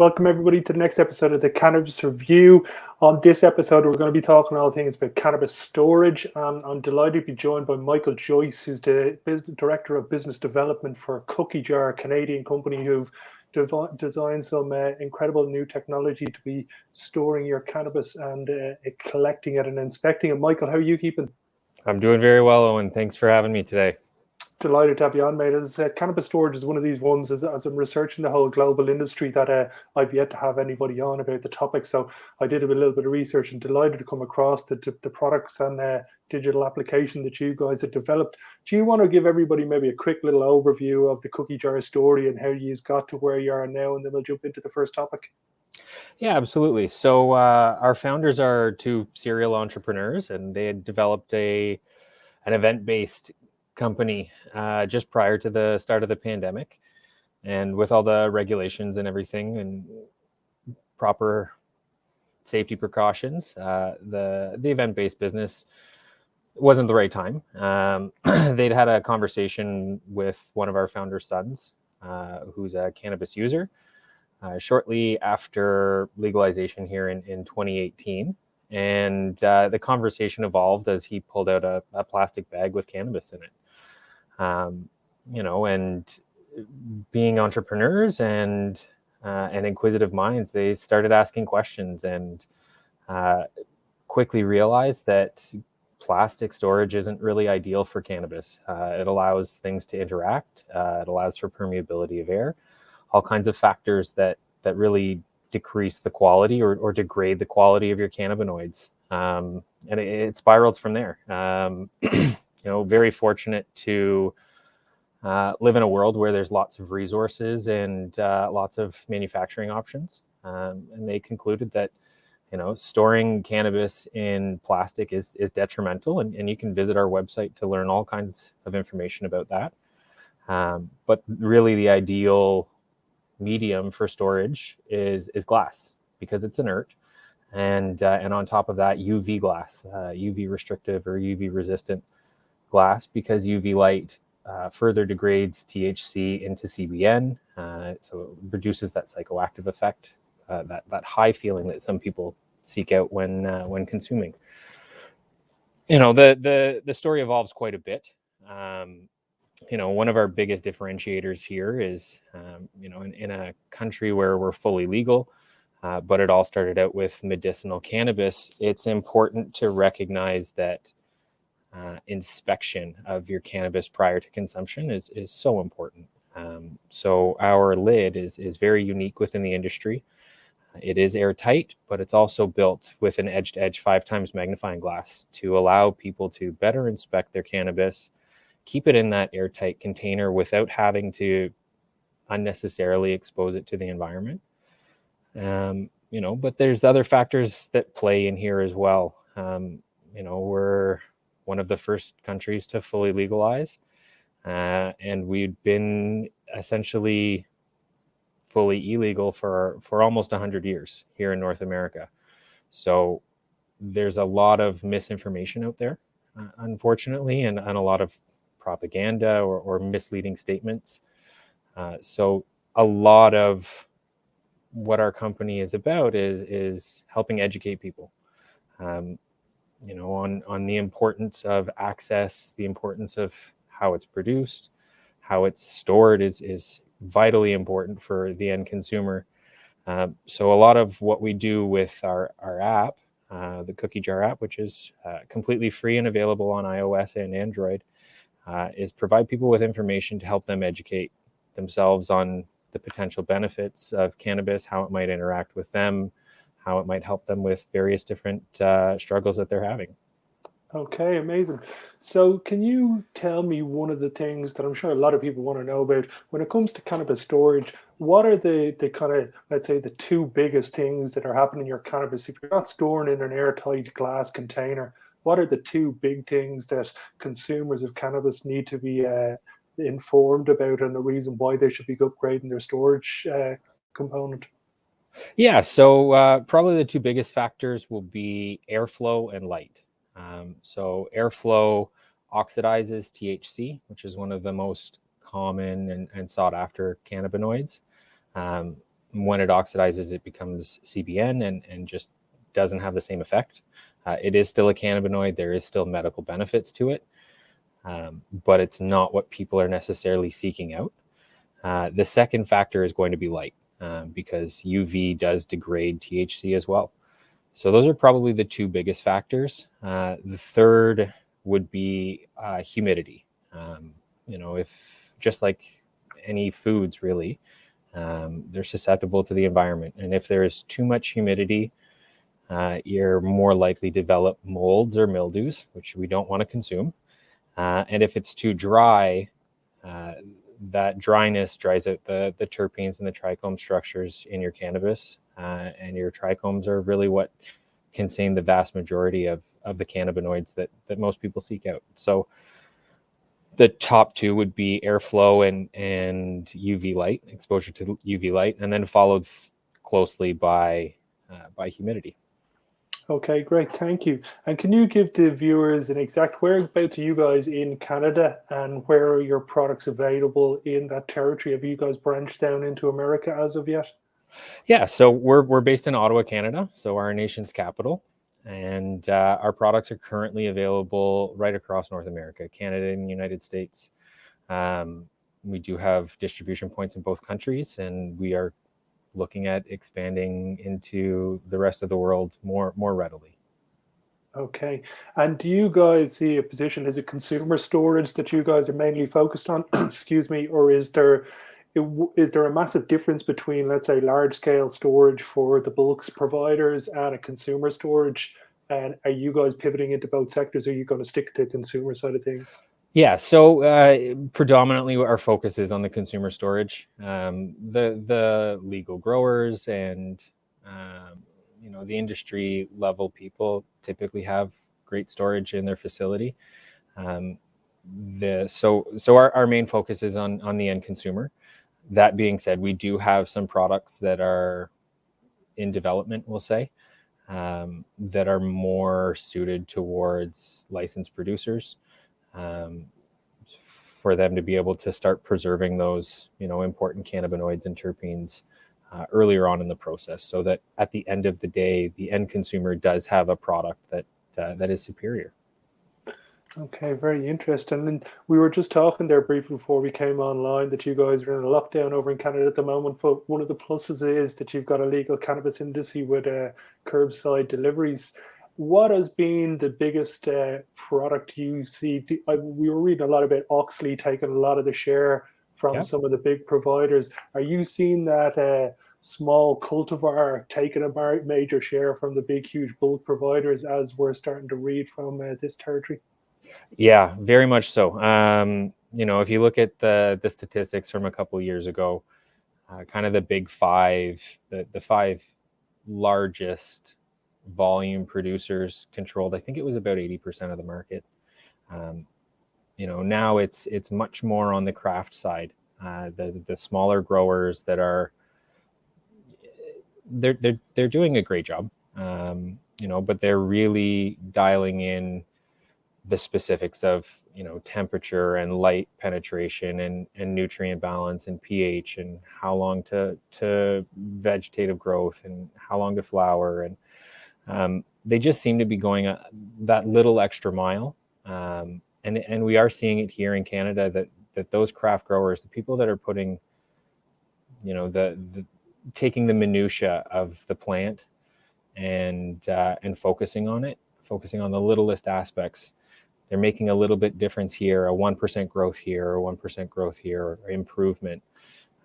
Welcome everybody to the next episode of the Cannabis Review. On this episode, we're going to be talking all things about cannabis storage. I'm delighted to be joined by Michael Joyce, who's the Director of Business Development for KookiJar, a Canadian company who've designed some incredible new technology to be storing your cannabis and collecting it and inspecting it. Michael, how are you keeping? I'm doing very well, Owen. Thanks for having me today. Delighted to have you on, mate. As I said, cannabis storage is one of these ones, as I'm researching the whole global industry, that I've yet to have anybody on about the topic. So I did a little bit of research and delighted to come across the products and digital application that you guys have developed. Do you want to give everybody maybe a quick little overview of the KookiJar story and how you got to where you are now, and then we'll jump into the first topic? Yeah, absolutely. So our founders are two serial entrepreneurs, and they had developed an event-based company just prior to the start of the pandemic. And with all the regulations and everything and proper safety precautions, the event-based business wasn't the right time. They'd had a conversation with one of our founders' sons, who's a cannabis user, shortly after legalization here in 2018. And the conversation evolved as he pulled out a plastic bag with cannabis in it. And being entrepreneurs and inquisitive minds, they started asking questions and quickly realized that plastic storage isn't really ideal for cannabis. It allows things to interact. It allows for permeability of air, all kinds of factors that really decrease the quality or degrade the quality of your cannabinoids. And it spiraled from there. Very fortunate to live in a world where there's lots of resources and lots of manufacturing options. And they concluded that, storing cannabis in plastic is detrimental. And you can visit our website to learn all kinds of information about that. But really the ideal medium for storage is glass, because it's inert. And on top of that, UV glass, UV restrictive or UV resistant glass, because UV light further degrades THC into CBN, so it reduces that psychoactive effect, that high feeling that some people seek out when consuming. The story evolves quite a bit. One of our biggest differentiators here is, in a country where we're fully legal, but it all started out with medicinal cannabis. It's important to recognize that inspection of your cannabis prior to consumption is so important. So our lid is very unique within the industry. It is airtight, but it's also built with an edge-to-edge 5 times magnifying glass to allow people to better inspect their cannabis, keep it in that airtight container without having to unnecessarily expose it to the environment. But there's other factors that play in here as well. We're one of the first countries to fully legalize, and we've been essentially fully illegal for almost 100 years here in North America. So there's a lot of misinformation out there, unfortunately, and a lot of propaganda or misleading statements. So a lot of what our company is about is helping educate people, on the importance of access, the importance of how it's produced, how it's stored is vitally important for the end consumer. So a lot of what we do with our app, the KookiJar app, which is completely free and available on iOS and Android, is provide people with information to help them educate themselves on the potential benefits of cannabis, how it might interact with them, how it might help them with various different struggles that they're having. Okay, amazing. So can you tell me one of the things that I'm sure a lot of people want to know about when it comes to cannabis storage? What are the kind of, let's say, the 2 biggest things that are happening in your cannabis? If you're not storing in an airtight glass container, what are the 2 big things that consumers of cannabis need to be informed about, and the reason why they should be upgrading their storage component? Yeah, so probably the 2 biggest factors will be airflow and light. So airflow oxidizes THC, which is one of the most common and sought after cannabinoids. when it oxidizes, it becomes CBN and just doesn't have the same effect. It is still a cannabinoid. There is still medical benefits to it, but it's not what people are necessarily seeking out. The second factor is going to be light, because UV does degrade THC as well. So those are probably the two biggest factors. The third would be humidity. If just like any foods really, they're susceptible to the environment. And if there is too much humidity, you're more likely to develop molds or mildews, which we don't want to consume. And if it's too dry, that dryness dries out the terpenes and the trichome structures in your cannabis. And your trichomes are really what contain the vast majority of the cannabinoids that most people seek out. So the top two would be airflow and UV light, exposure to UV light, and then followed closely by humidity. Okay, great, thank you. And can you give the viewers an exact whereabouts are you guys in Canada, and where are your products available in that territory? Have you guys branched down into America as of yet? Yeah, so we're based in Ottawa, Canada, so our nation's capital, and our products are currently available right across North America, Canada and the United States. We do have distribution points in both countries, and we are looking at expanding into the rest of the world more readily. Okay. And do you guys see a position as a consumer storage that you guys are mainly focused on? Excuse me, or is there a massive difference between, let's say, large scale storage for the bulks providers and a consumer storage? And are you guys pivoting into both sectors? Or are you going to stick to the consumer side of things? Yeah, so predominantly our focus is on the consumer storage. The legal growers and the industry level people typically have great storage in their facility. So our main focus is on the end consumer. That being said, we do have some products that are in development, we'll say, that are more suited towards licensed producers, for them to be able to start preserving those, important cannabinoids and terpenes earlier on in the process, so that at the end of the day, the end consumer does have a product that is superior. Okay, very interesting. And we were just talking there briefly before we came online that you guys are in a lockdown over in Canada at the moment. But one of the pluses is that you've got a legal cannabis industry with curbside deliveries. What has been the biggest product you see? We were reading a lot about Oxley taking a lot of the share from Yeah. some of the big providers. Are you seeing that small cultivar taking a major share from the big, huge bulk providers, as we're starting to read from this territory? Yeah, very much so. If you look at the statistics from a couple of years ago, kind of the big five, the five largest volume producers controlled, I think it was about 80% of the market. Now it's much more on the craft side. The smaller growers that are they're doing a great job, but they're really dialing in the specifics of temperature and light penetration and nutrient balance and pH and how long to vegetative growth and how long to flower, and they just seem to be going that little extra mile, and we are seeing it here in Canada that those craft growers, the people that are putting the taking the minutia of the plant and focusing on the littlest aspects. They're making a little bit difference here, a 1% growth here, or 1% growth here, or improvement.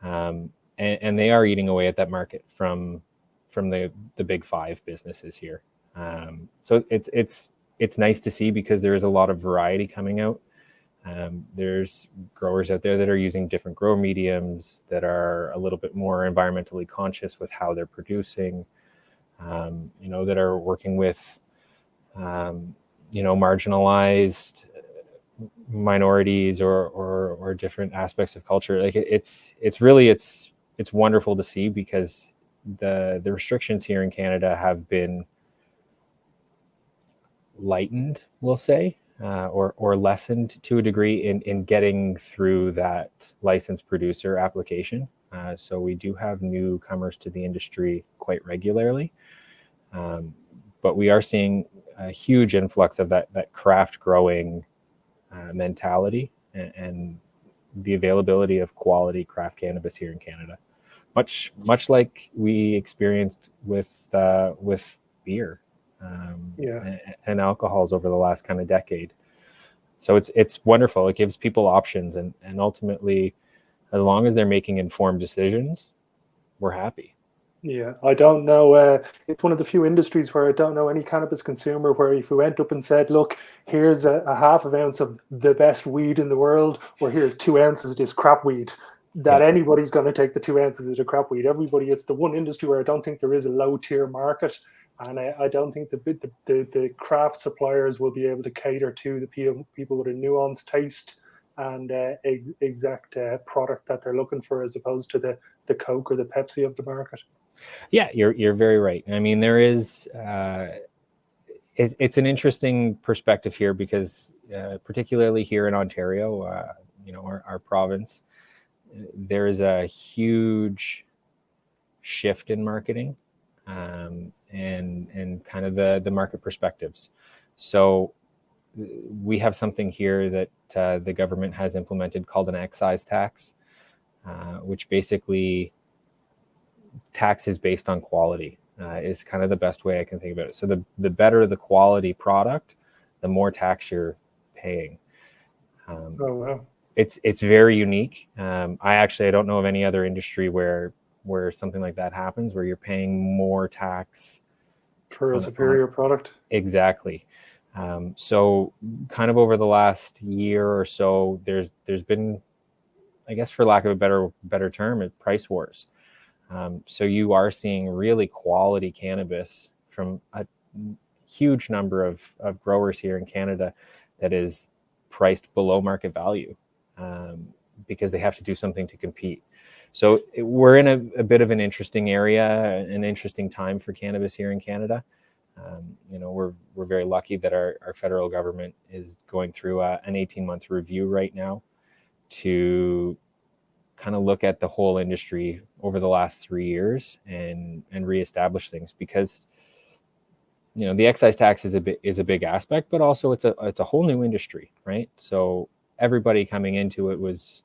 And they are eating away at that market from the big five businesses here. So it's nice to see, because there is a lot of variety coming out. There's growers out there that are using different grow mediums, that are a little bit more environmentally conscious with how they're producing, that are working with marginalized minorities or different aspects of culture. Like it's wonderful to see, because the restrictions here in Canada have been lightened, we'll say, or lessened to a degree in getting through that licensed producer application. So we do have newcomers to the industry quite regularly. But we are seeing a huge influx of that craft growing mentality and the availability of quality craft cannabis here in Canada, much like we experienced with beer and alcohols over the last kind of decade. So it's wonderful. It gives people options, and ultimately, as long as they're making informed decisions, we're happy. Yeah, I don't know. It's one of the few industries where I don't know any cannabis consumer where if we went up and said, look, here's a half of ounce of the best weed in the world, or here's 2 ounces of this crap weed, that Yeah. anybody's going to take the 2 ounces of the crap weed. Everybody, it's the one industry where I don't think there is a low tier market. And I don't think the craft suppliers will be able to cater to the people with a nuanced taste and exact product that they're looking for, as opposed to the Coke or the Pepsi of the market. Yeah, you're very right. I mean, there is it's an interesting perspective here because particularly here in Ontario, our province, there is a huge shift in marketing and kind of the market perspectives. So we have something here that the government has implemented called an excise tax, which basically taxes based on quality is kind of the best way I can think about it. So the better the quality product, the more tax you're paying. Oh wow! It's very unique. I don't know of any other industry where something like that happens, where you're paying more tax For a superior product. Exactly. So kind of over the last year or so, there's been, I guess, for lack of a better term, price wars. So you are seeing really quality cannabis from a huge number of growers here in Canada that is priced below market value because they have to do something to compete. So we're in a bit of an interesting area, an interesting time for cannabis here in Canada. We're very lucky that our federal government is going through an 18-month review right now to kind of look at the whole industry over the last 3 years and reestablish things, because the excise tax is a big aspect, but also it's a whole new industry, right? So everybody coming into it was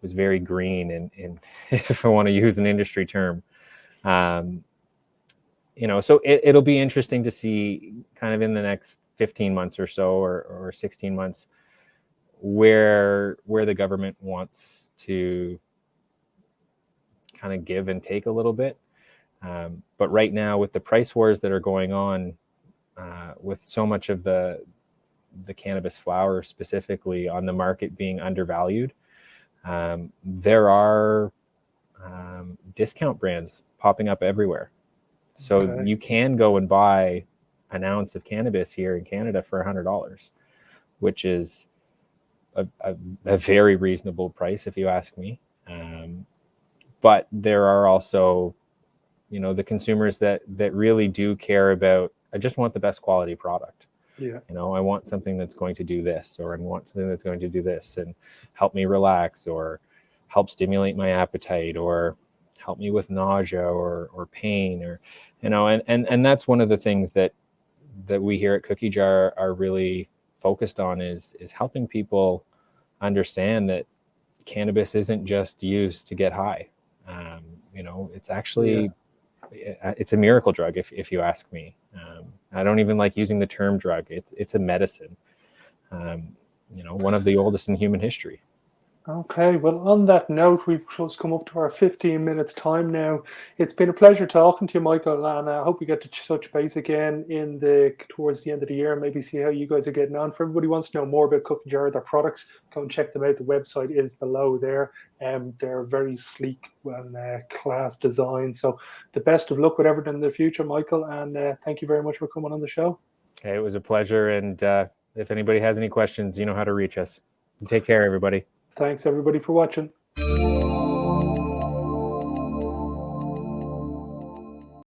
very green, and if I want to use an industry term. So it'll be interesting to see kind of in the next 15 months or so, or 16 months, where the government wants to kind of give and take a little bit. But right now, with the price wars that are going on, with so much of the cannabis flower specifically on the market being undervalued, there are discount brands popping up everywhere. So you can go and buy an ounce of cannabis here in Canada for $100, which is a very reasonable price, if you ask me. But there are also, the consumers that really do care about, I just want the best quality product. Yeah. I want something that's going to do this, or I want something that's going to do this and help me relax, or help stimulate my appetite, or help me with nausea or pain, or and that's one of the things that we here at KookiJar are really focused on, is helping people understand that cannabis isn't just used to get high. It's actually it's a miracle drug, if you ask me. I don't even like using the term drug. It's a medicine. One of the oldest in human history. Okay, well, on that note, we've just come up to our 15 minutes time now. It's been a pleasure talking to you, Michael, and I hope we get to touch base again towards the end of the year, and maybe see how you guys are getting on. For everybody who wants to know more about KookiJar, their products, go and check them out. The website is below there. They're very sleek and class design. So the best of luck with everything in the future, Michael, and thank you very much for coming on the show. Okay, it was a pleasure, and if anybody has any questions, you know how to reach us. Take care, everybody. Thanks, everybody, for watching.